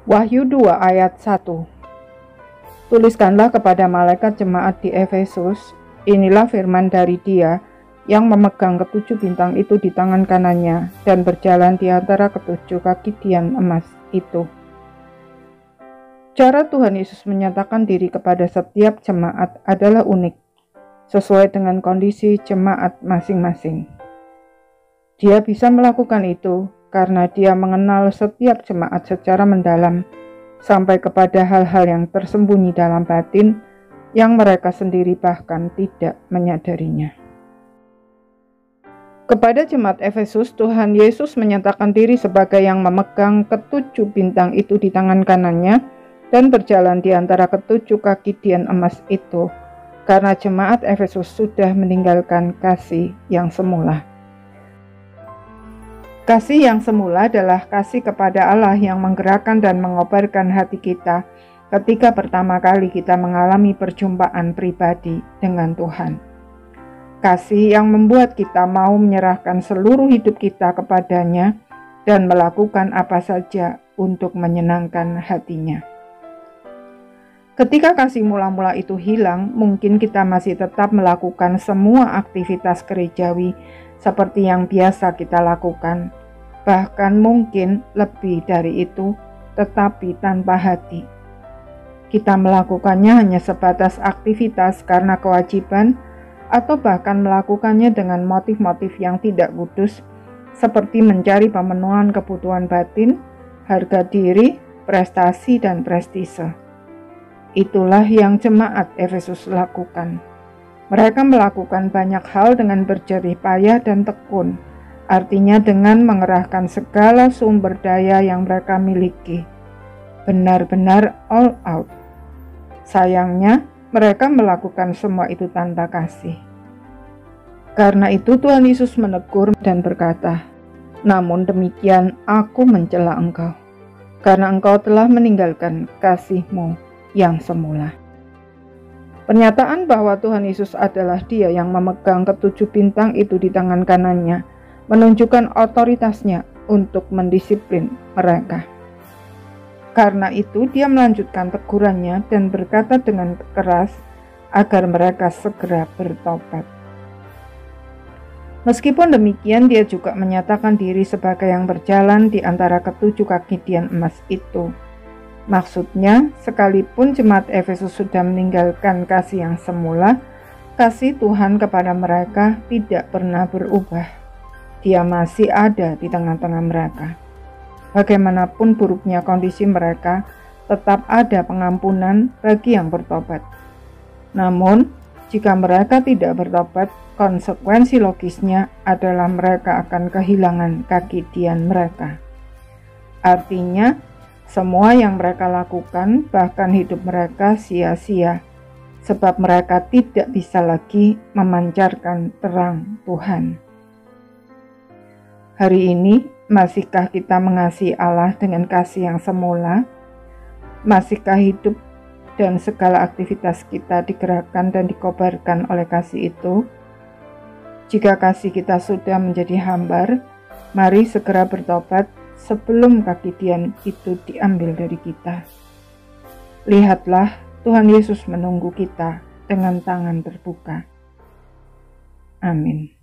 Wahyu 2 ayat 1. Tuliskanlah kepada malaikat jemaat di Efesus, inilah firman dari Dia yang memegang ketujuh bintang itu di tangan kanannya dan berjalan di antara ketujuh kaki tiang emas itu. Cara Tuhan Yesus menyatakan diri kepada setiap jemaat adalah unik, sesuai dengan kondisi jemaat masing-masing. Dia bisa melakukan itu karena Dia mengenal setiap jemaat secara mendalam, sampai kepada hal-hal yang tersembunyi dalam batin yang mereka sendiri bahkan tidak menyadarinya. Kepada jemaat Efesus, Tuhan Yesus menyatakan diri sebagai yang memegang ketujuh bintang itu di tangan kanannya dan berjalan di antara ketujuh kaki tiang emas itu, karena jemaat Efesus sudah meninggalkan kasih yang semula. Kasih yang semula adalah kasih kepada Allah yang menggerakkan dan mengobarkan hati kita ketika pertama kali kita mengalami perjumpaan pribadi dengan Tuhan. Kasih yang membuat kita mau menyerahkan seluruh hidup kita kepadanya dan melakukan apa saja untuk menyenangkan hatinya. Ketika kasih mula-mula itu hilang, mungkin kita masih tetap melakukan semua aktivitas gerejawi seperti yang biasa kita lakukan, bahkan mungkin lebih dari itu, tetapi tanpa hati. Kita melakukannya hanya sebatas aktivitas karena kewajiban, atau bahkan melakukannya dengan motif-motif yang tidak kudus, seperti mencari pemenuhan kebutuhan batin, harga diri, prestasi, dan prestise. Itulah yang jemaat Efesus lakukan. Mereka melakukan banyak hal dengan berjerih payah dan tekun, artinya dengan mengerahkan segala sumber daya yang mereka miliki, benar-benar all out. Sayangnya, mereka melakukan semua itu tanpa kasih. Karena itu Tuhan Yesus menegur dan berkata, "Namun demikian aku mencela engkau, karena engkau telah meninggalkan kasih-Mu yang semula." Pernyataan bahwa Tuhan Yesus adalah Dia yang memegang ketujuh bintang itu di tangan kanannya menunjukkan otoritasnya untuk mendisiplin mereka. Karena itu Dia melanjutkan tegurannya dan berkata dengan keras agar mereka segera bertobat. Meskipun demikian, Dia juga menyatakan diri sebagai yang berjalan di antara ketujuh kaki tiang emas itu. Maksudnya, sekalipun jemaat Efesus sudah meninggalkan kasih yang semula, kasih Tuhan kepada mereka tidak pernah berubah. Dia masih ada di tengah-tengah mereka. Bagaimanapun buruknya kondisi mereka, tetap ada pengampunan bagi yang bertobat. Namun, jika mereka tidak bertobat, konsekuensi logisnya adalah mereka akan kehilangan kaki tiang mereka. Artinya, semua yang mereka lakukan, bahkan hidup mereka sia-sia, sebab mereka tidak bisa lagi memancarkan terang Tuhan. Hari ini, masihkah kita mengasihi Allah dengan kasih yang semula? Masihkah hidup dan segala aktivitas kita digerakkan dan dikobarkan oleh kasih itu? Jika kasih kita sudah menjadi hambar, mari segera bertobat sebelum kaki tiang itu diambil dari kita. Lihatlah, Tuhan Yesus menunggu kita dengan tangan terbuka. Amin.